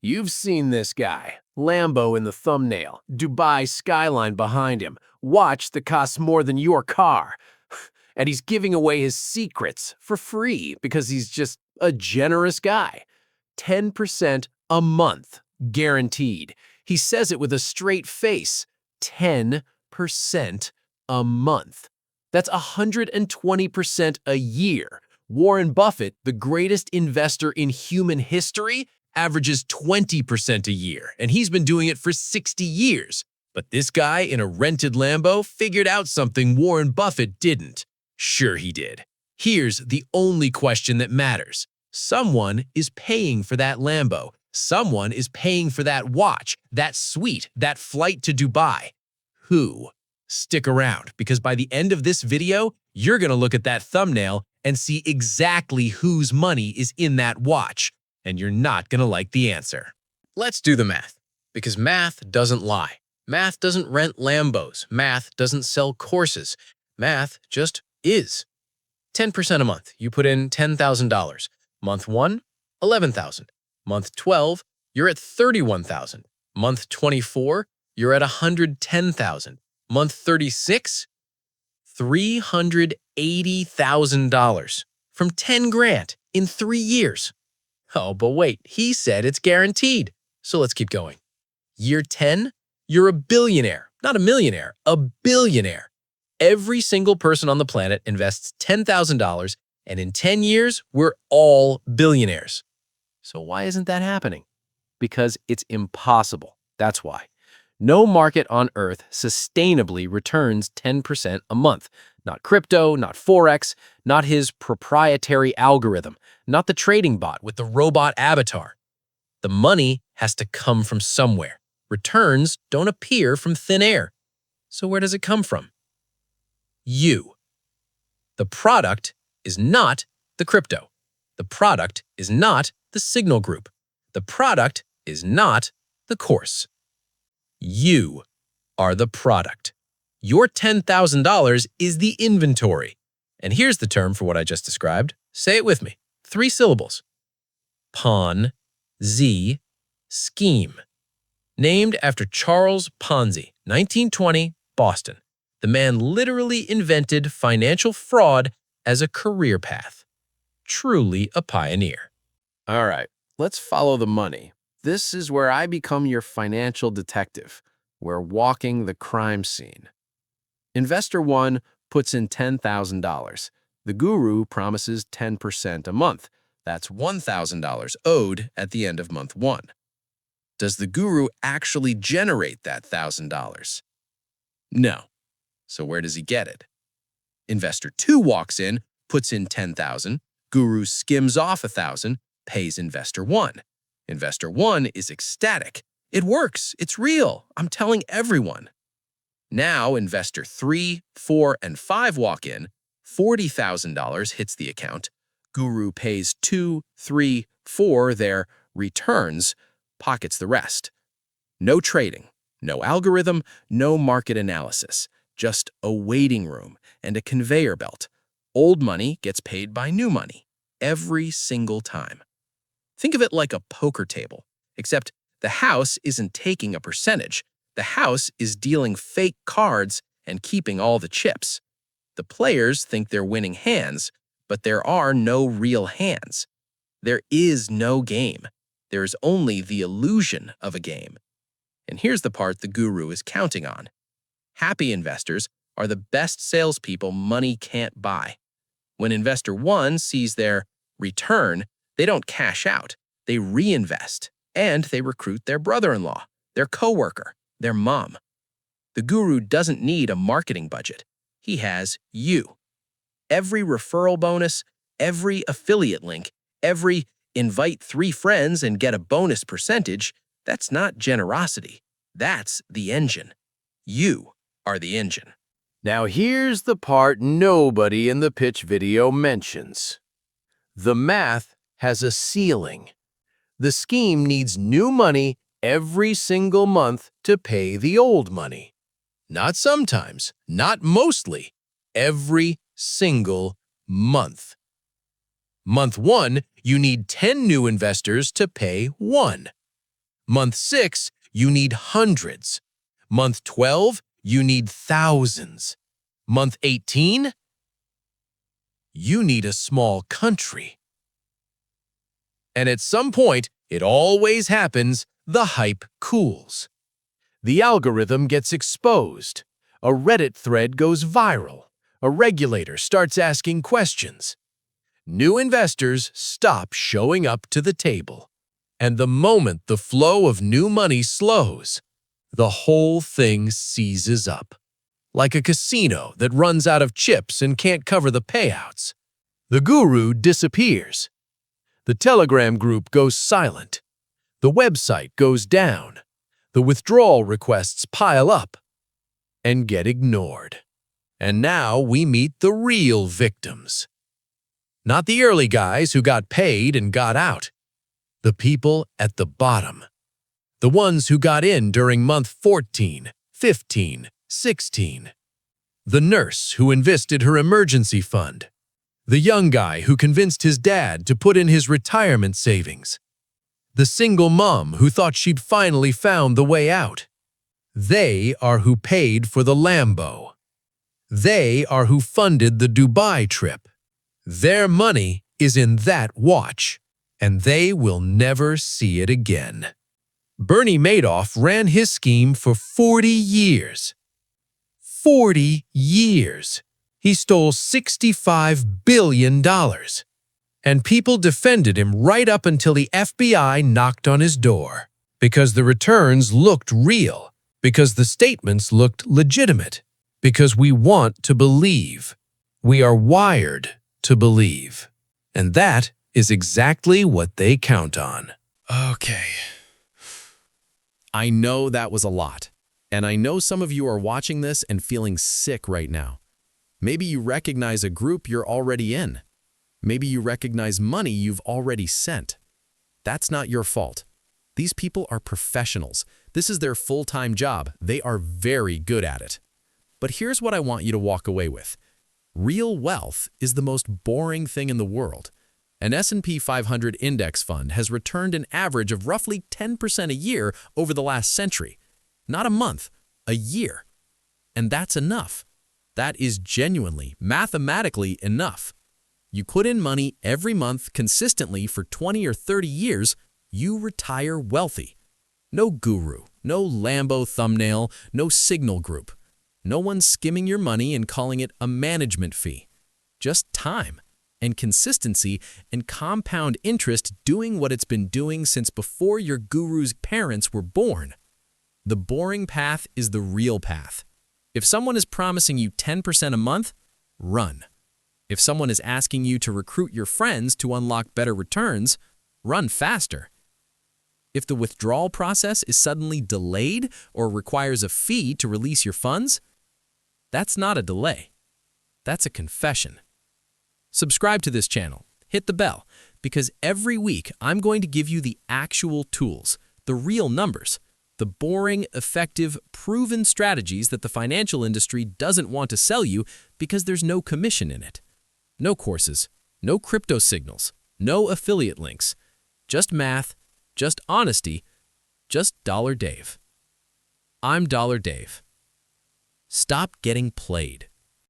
You've seen this guy. Lambo in the thumbnail, Dubai skyline behind him, watch that costs more than your car. And he's giving away his secrets for free because he's just a generous guy. 10% a month, guaranteed. He says it with a straight face. 10% a month. That's 120% a year. Warren Buffett, the greatest investor in human history, averages 20% a year, and he's been doing it for 60 years. But this guy in a rented Lambo figured out something Warren Buffett didn't. Sure he did. Here's the only question that matters. Someone is paying for that Lambo. Someone is paying for that watch, that suite, that flight to Dubai. Who? Stick around, because by the end of this video, you're going to look at that thumbnail and see exactly whose money is in that watch. And you're not going to like the answer. Let's do the math, because math doesn't lie. Math doesn't rent Lambos. Math doesn't sell courses. Math just is. 10% a month, you put in $10,000. Month 1, $11,000. Month 12, you're at $31,000. Month 24, you're at $110,000. Month 36, $380,000 from 10 grand in 3 years. Oh, but wait, he said it's guaranteed. So let's keep going. Year 10, you're a billionaire, not a millionaire, a billionaire. Every single person on the planet invests $10,000, and in 10 years, we're all billionaires. So why isn't that happening? Because it's impossible. That's why. No market on Earth sustainably returns 10% a month. Not crypto, not Forex, not his proprietary algorithm, not the trading bot with the robot avatar. The money has to come from somewhere. Returns don't appear from thin air. So where does it come from? You. The product is not the crypto. The product is not the signal group. The product is not the course. You are the product. Your $10,000 is the inventory. And here's the term for what I just described. Say it with me. 3 syllables. Ponzi scheme. Named after Charles Ponzi, 1920, Boston. The man literally invented financial fraud as a career path. Truly a pioneer. All right, let's follow the money. This is where I become your financial detective. We're walking the crime scene. Investor 1 puts in $10,000. The guru promises 10% a month. That's $1,000 owed at the end of month 1. Does the guru actually generate that $1,000? No. So where does he get it? Investor 2 walks in, puts in $10,000. Guru skims off $1,000, pays investor 1. Investor 1 is ecstatic. It works. It's real. I'm telling everyone. Now, investor 3, 4, and 5 walk in. $40,000 hits the account. Guru pays 2, 3, 4 their returns, pockets the rest. No trading, no algorithm, no market analysis. Just a waiting room and a conveyor belt. Old money gets paid by new money every single time. Think of it like a poker table, except the house isn't taking a percentage. The house is dealing fake cards and keeping all the chips. The players think they're winning hands, but there are no real hands. There is no game. There is only the illusion of a game. And here's the part the guru is counting on. Happy investors are the best salespeople money can't buy. When investor 1 sees their return, they don't cash out. They reinvest, and they recruit their brother-in-law, their coworker, their mom. The guru doesn't need a marketing budget. He has you. Every referral bonus, every affiliate link, every invite 3 friends and get a bonus percentage, that's not generosity. That's the engine. You are the engine. Now here's the part nobody in the pitch video mentions. The math has a ceiling. The scheme needs new money every single month to pay the old money. Not sometimes, not mostly, every single month. Month 1, you need 10 new investors to pay 1. Month 6, you need hundreds. Month 12, you need thousands. Month 18, you need a small country. And at some point, it always happens, the hype cools. The algorithm gets exposed. A Reddit thread goes viral. A regulator starts asking questions. New investors stop showing up to the table. And the moment the flow of new money slows, the whole thing seizes up. Like a casino that runs out of chips and can't cover the payouts. The guru disappears. The Telegram group goes silent. The website goes down. The withdrawal requests pile up and get ignored. And now we meet the real victims. Not the early guys who got paid and got out. The people at the bottom. The ones who got in during month 14, 15, 16. The nurse who invested her emergency fund. The young guy who convinced his dad to put in his retirement savings. The single mom who thought she'd finally found the way out. They are who paid for the Lambo. They are who funded the Dubai trip. Their money is in that watch, and they will never see it again. Bernie Madoff ran his scheme for 40 years. 40 years. He stole $65 billion. And people defended him right up until the FBI knocked on his door. Because the returns looked real. Because the statements looked legitimate. Because we want to believe. We are wired to believe. And that is exactly what they count on. Okay. I know that was a lot. And I know some of you are watching this and feeling sick right now. Maybe you recognize a group you're already in. Maybe you recognize money you've already sent. That's not your fault. These people are professionals. This is their full-time job. They are very good at it. But here's what I want you to walk away with. Real wealth is the most boring thing in the world. An S&P 500 index fund has returned an average of roughly 10% a year over the last century. Not a month, a year. And that's enough. That is genuinely, mathematically enough. You put in money every month consistently for 20 or 30 years, you retire wealthy. No guru, no Lambo thumbnail, no signal group. No one skimming your money and calling it a management fee. Just time and consistency and compound interest doing what it's been doing since before your guru's parents were born. The boring path is the real path. If someone is promising you 10% a month, run. If someone is asking you to recruit your friends to unlock better returns, run faster. If the withdrawal process is suddenly delayed or requires a fee to release your funds, that's not a delay. That's a confession. Subscribe to this channel, hit the bell, because every week I'm going to give you the actual tools, the real numbers, the boring, effective, proven strategies that the financial industry doesn't want to sell you because there's no commission in it. No courses, no crypto signals, no affiliate links. Just math, just honesty, just Dollar Dave. I'm Dollar Dave. Stop getting played.